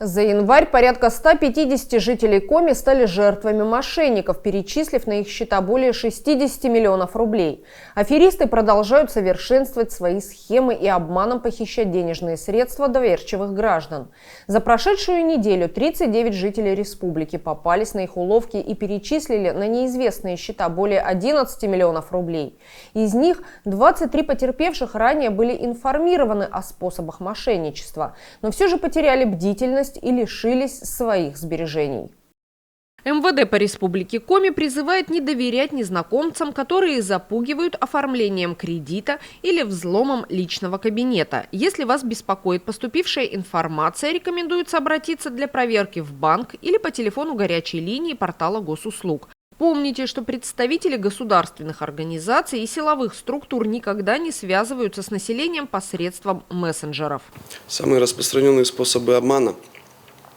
За январь порядка 150 жителей Коми стали жертвами мошенников, перечислив на их счета более 60 миллионов рублей. Аферисты продолжают совершенствовать свои схемы и обманом похищать денежные средства доверчивых граждан. За прошедшую неделю 39 жителей республики попались на их уловки и перечислили на неизвестные счета более 11 миллионов рублей. Из них 23 потерпевших ранее были информированы о способах мошенничества, но все же потеряли бдительность и лишились своих сбережений. МВД по республике Коми призывает не доверять незнакомцам, которые запугивают оформлением кредита или взломом личного кабинета. Если вас беспокоит поступившая информация, рекомендуется обратиться для проверки в банк или по телефону горячей линии портала госуслуг. Помните, что представители государственных организаций и силовых структур никогда не связываются с населением посредством мессенджеров. Самые распространенные способы обмана –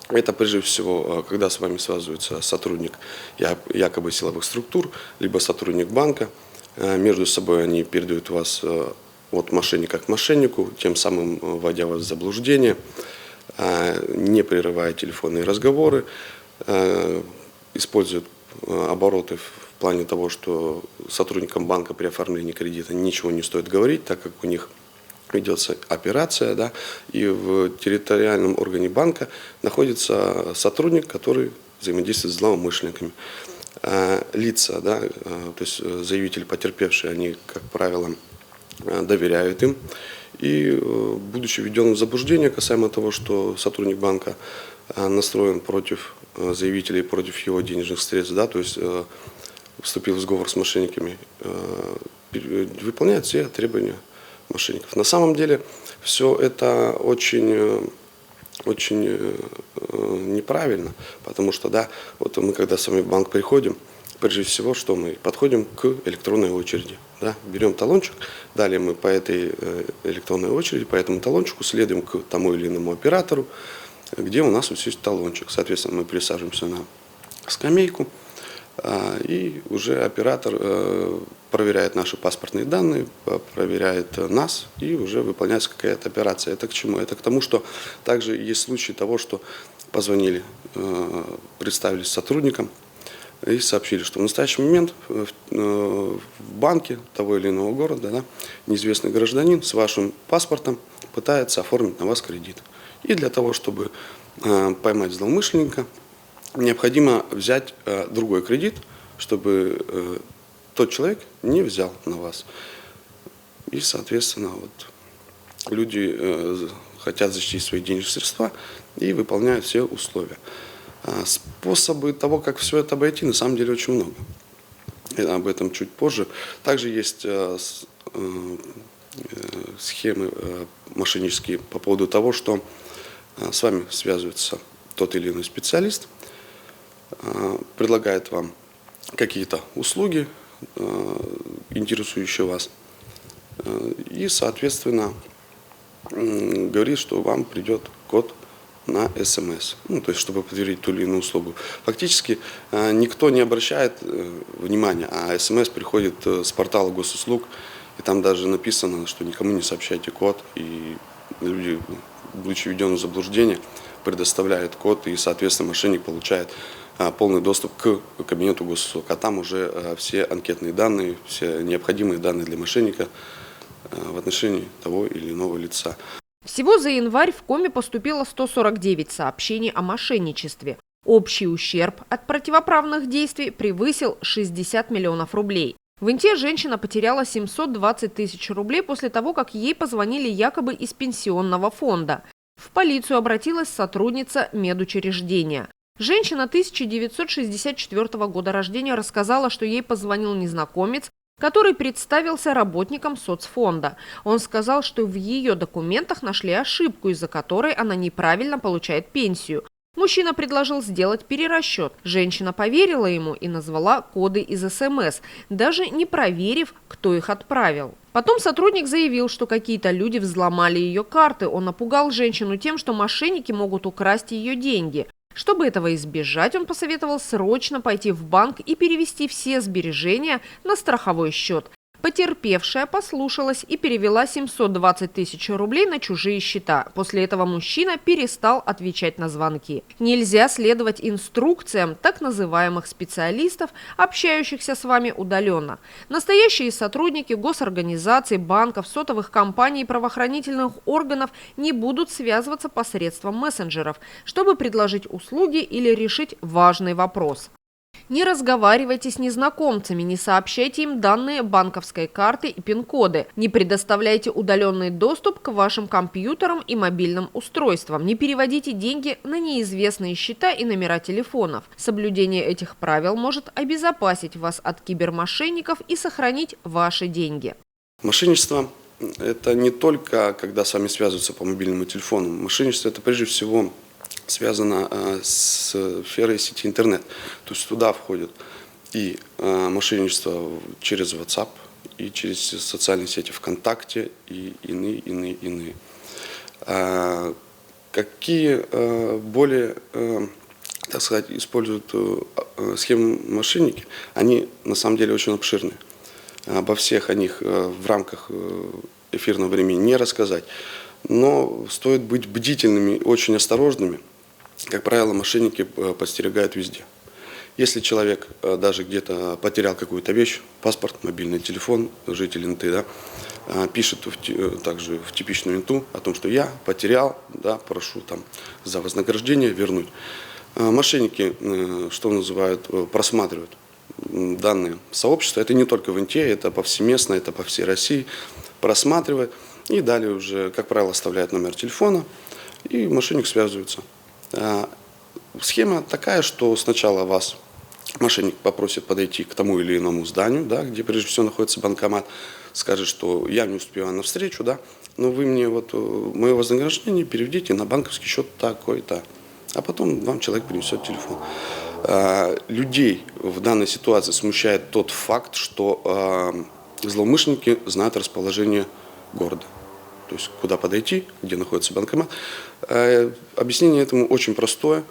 это прежде всего, когда с вами связывается сотрудник якобы силовых структур, либо сотрудник банка. Между собой они передают вас от мошенника к мошеннику, тем самым вводя вас в заблуждение, не прерывая телефонные разговоры, используют обороты в плане того, что сотрудникам банка при оформлении кредита ничего не стоит говорить, так как у них ведется операция, да, и в территориальном органе банка находится сотрудник, который взаимодействует с злоумышленниками. Лица, да, то есть заявители, потерпевшие, они, как правило, доверяют им. И, будучи введенным в заблуждение касаемо того, что сотрудник банка настроен против заявителей, против его денежных средств, да, то есть вступил в сговор с мошенниками, выполняет все требования мошенников. На самом деле все это очень неправильно, потому что, да, вот мы когда с вами в банк приходим, прежде всего, что мы подходим к электронной очереди, да, берем талончик, далее мы по этой электронной очереди, по этому талончику следуем к тому или иному оператору, где у нас вот есть талончик. Соответственно, мы присаживаемся на скамейку, и уже оператор проверяет наши паспортные данные, проверяет нас, и уже выполняется какая-то операция. Это к чему? Это к тому, что также есть случаи того, что позвонили, представились сотрудникам и сообщили, что в настоящий момент в банке того или иного города, да, неизвестный гражданин с вашим паспортом пытается оформить на вас кредит. И для того, чтобы поймать злоумышленника, необходимо взять другой кредит, чтобы тот человек не взял на вас. И, соответственно, вот, люди хотят защитить свои денежные средства и выполняют все условия. Способы того, как все это обойти, на самом деле очень много. И об этом чуть позже. Также есть схемы мошеннические по поводу того, что с вами связывается тот или иной специалист, предлагает вам какие-то услуги, интересующие вас, и, соответственно, говорит, что вам придет код на СМС, ну, то есть, чтобы подтвердить ту или иную услугу. Фактически никто не обращает внимания, а СМС приходит с портала госуслуг, и там даже написано, что никому не сообщайте код, и люди, будучи введенным в заблуждение, предоставляют код, и, соответственно, мошенник получает полный доступ к кабинету госуслуг. А там уже все анкетные данные, все необходимые данные для мошенника в отношении того или иного лица. Всего за январь в Коми поступило 149 сообщений о мошенничестве. Общий ущерб от противоправных действий превысил 60 миллионов рублей. В Инте женщина потеряла 720 тысяч рублей после того, как ей позвонили якобы из пенсионного фонда. В полицию обратилась сотрудница медучреждения. Женщина 1964 года рождения рассказала, что ей позвонил незнакомец, который представился работником соцфонда. Он сказал, что в ее документах нашли ошибку, из-за которой она неправильно получает пенсию. Мужчина предложил сделать перерасчет. Женщина поверила ему и назвала коды из СМС, даже не проверив, кто их отправил. Потом сотрудник заявил, что какие-то люди взломали ее карты. Он напугал женщину тем, что мошенники могут украсть ее деньги. Чтобы этого избежать, он посоветовал срочно пойти в банк и перевести все сбережения на страховой счет. Потерпевшая послушалась и перевела 720 тысяч рублей на чужие счета. После этого мужчина перестал отвечать на звонки. Нельзя следовать инструкциям так называемых специалистов, общающихся с вами удаленно. Настоящие сотрудники госорганизаций, банков, сотовых компаний и правоохранительных органов не будут связываться посредством мессенджеров, чтобы предложить услуги или решить важный вопрос. Не разговаривайте с незнакомцами, не сообщайте им данные банковской карты и пин-коды, не предоставляйте удаленный доступ к вашим компьютерам и мобильным устройствам, не переводите деньги на неизвестные счета и номера телефонов. Соблюдение этих правил может обезопасить вас от кибермошенников и сохранить ваши деньги. Мошенничество – это не только когда с вами связываются по мобильному телефону. Мошенничество – это прежде всего связано с сферой сети интернет. То есть туда входит и мошенничество через WhatsApp, и через социальные сети ВКонтакте, и иные. Какие более, так сказать, используют схемы мошенники, они на самом деле очень обширные. Обо всех о них в рамках эфирного времени не рассказать. Но стоит быть бдительными, очень осторожными. Как правило, мошенники подстерегают везде. Если человек даже где-то потерял какую-то вещь, паспорт, мобильный телефон, житель НТ, да, пишет также в типичную инту о том, что я потерял, да, прошу там за вознаграждение вернуть. Мошенники, что называют, просматривают данные сообщества. Это не только в НТ, это повсеместно, это по всей России. Просматривают и далее уже, как правило, оставляют номер телефона, и мошенник связывается. Схема такая, что сначала вас мошенник попросит подойти к тому или иному зданию, да, где прежде всего находится банкомат, скажет, что я не успеваю на встречу, да, но вы мне вот мое вознаграждение переведите на банковский счет такой-то, а потом вам человек принесет телефон. Людей в данной ситуации смущает тот факт, что злоумышленники знают расположение города. То есть куда подойти, где находится банкомат. Объяснение этому очень простое.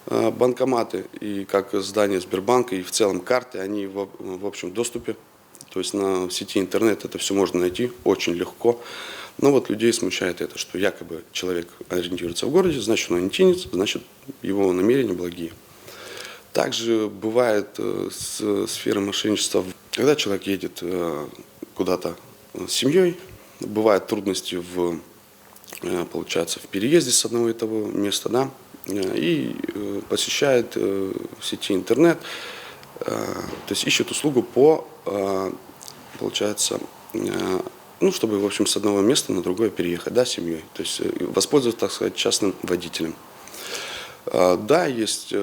Банкоматы и как здания Сбербанка и в целом карты, они в общем доступе. То есть на сети интернет это все можно найти очень легко. Но вот людей смущает это, что якобы человек ориентируется в городе, значит он антинец, значит его намерения благие. Также бывает с сферой мошенничества, когда человек едет куда-то с семьей, бывают трудности получается, в переезде с одного и того места, да, и посещает в сети интернет, то есть ищет услугу по, получается, ну, чтобы, в общем, с одного места на другое переехать, да, семьей, то есть воспользоваться, так сказать, частным водителем. Да, есть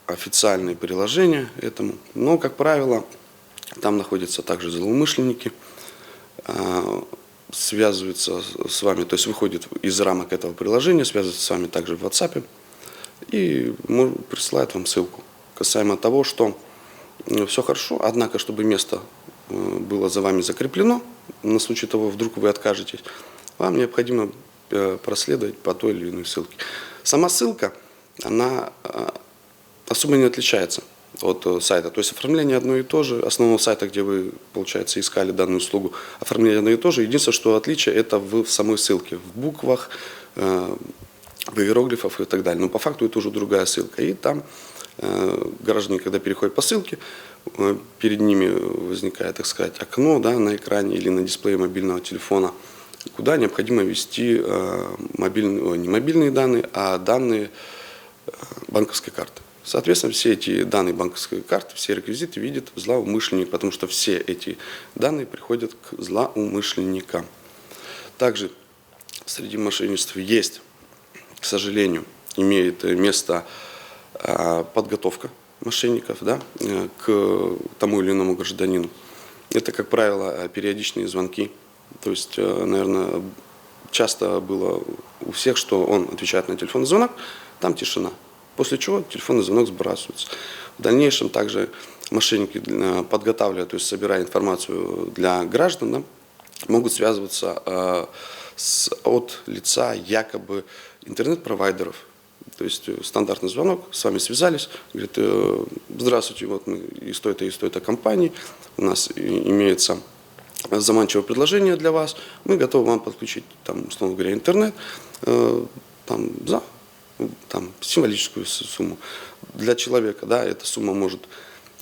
официальные приложения этому, но, как правило, там находятся также злоумышленники, связывается с вами, то есть выходит из рамок этого приложения, связывается с вами также в WhatsApp и присылает вам ссылку касаемо того, что все хорошо, однако, чтобы место было за вами закреплено, на случай того, вдруг вы откажетесь, вам необходимо проследовать по той или иной ссылке. Сама ссылка, она особо не отличается от сайта. То есть оформление одно и то же, основного сайта, где вы, получается, искали данную услугу, оформление одно и то же. Единственное, что отличие, это в самой ссылке, в буквах, в иероглифах и так далее. Но по факту это уже другая ссылка. И там граждане, когда переходят по ссылке, перед ними возникает, так сказать, окно, да, на экране или на дисплее мобильного телефона, куда необходимо ввести не мобильные данные, а данные банковской карты. Соответственно, все эти данные банковской карты, все реквизиты видит злоумышленник, потому что все эти данные приходят к злоумышленникам. Также среди мошенничеств есть, к сожалению, имеет место подготовка мошенников, да, к тому или иному гражданину. Это, как правило, периодичные звонки. То есть, наверное, часто было у всех, что он отвечает на телефонный звонок, там тишина. После чего телефонный звонок сбрасывается. В дальнейшем также мошенники, подготавливая, то есть собирая информацию для граждан, да, могут связываться от лица якобы интернет-провайдеров То есть стандартный звонок, с вами связались, говорит: здравствуйте, вот мы из той-то компании, у нас имеется заманчивое предложение для вас, мы готовы вам подключить, там, условно говоря, интернет за символическую сумму. Для человека, да, эта сумма может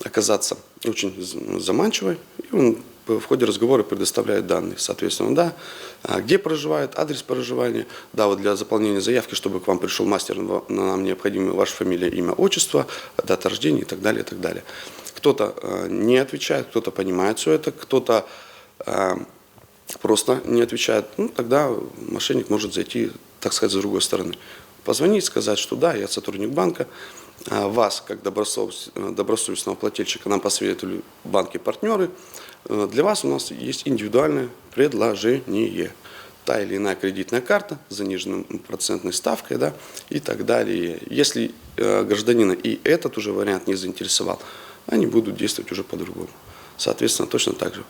оказаться очень заманчивой, и он в ходе разговора предоставляет данные, соответственно, да, где проживает, адрес проживания, да, вот для заполнения заявки, чтобы к вам пришел мастер, нам необходимо ваша фамилия, имя, отчество, дата рождения и так далее, и так далее. Кто-то не отвечает, кто-то понимает все это, кто-то просто не отвечает, ну, тогда мошенник может зайти, так сказать, с другой стороны. Позвонить, сказать, что да, я сотрудник банка, вас, как добросовестного плательщика, нам посоветовали банки-партнеры, для вас у нас есть индивидуальное предложение. Та или иная кредитная карта с заниженной процентной ставкой, да, и так далее. Если гражданина и этот уже вариант не заинтересовал, они будут действовать уже по-другому. Соответственно, точно так же.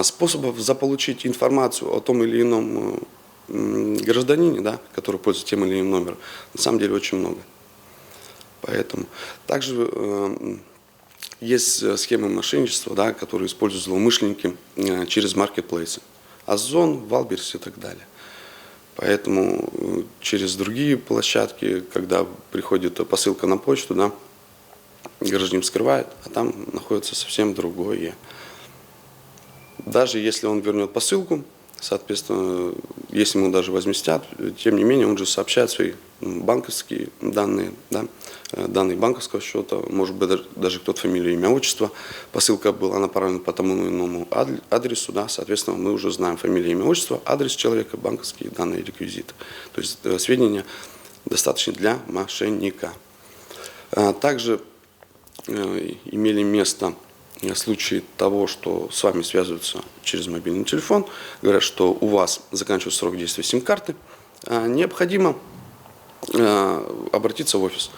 Способов заполучить информацию о том или ином гражданине, да, который пользуется тем или иным номером, на самом деле очень много. Поэтому также есть схемы мошенничества, да, которые используют злоумышленники через маркетплейсы. Озон, Валберс и так далее. Поэтому через другие площадки, когда приходит посылка на почту, да, гражданин вскрывает, а там находится совсем другое. Даже если он вернет посылку, соответственно, если ему даже возместят, тем не менее он же сообщает свои банковские данные, да, данные банковского счета, может быть даже кто-то фамилию, имя, отчество. Посылка была направлена по тому или иному адресу, да, соответственно, мы уже знаем фамилию, имя, отчество, адрес человека, банковские данные, реквизиты. То есть сведения достаточно для мошенника. Также имели место случаи того, что с вами связываются через мобильный телефон, говорят, что у вас заканчивается срок действия сим-карты, необходимо обратиться в офис.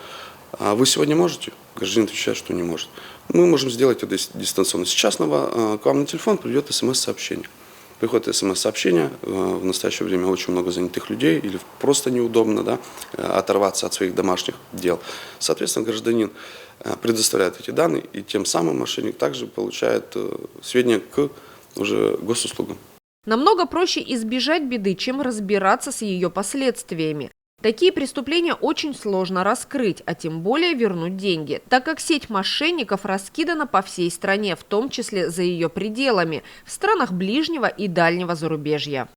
Вы сегодня можете? Гражданин отвечает, что не может. Мы можем сделать это дистанционно. Сейчас к вам на телефон придет смс-сообщение. Приходит смс-сообщение, в настоящее время очень много занятых людей, или просто неудобно, да, оторваться от своих домашних дел. Соответственно, гражданин предоставляет эти данные, и тем самым мошенник также получает сведения к уже госуслугам. Намного проще избежать беды, чем разбираться с ее последствиями. Такие преступления очень сложно раскрыть, а тем более вернуть деньги, так как сеть мошенников раскидана по всей стране, в том числе за ее пределами, в странах ближнего и дальнего зарубежья.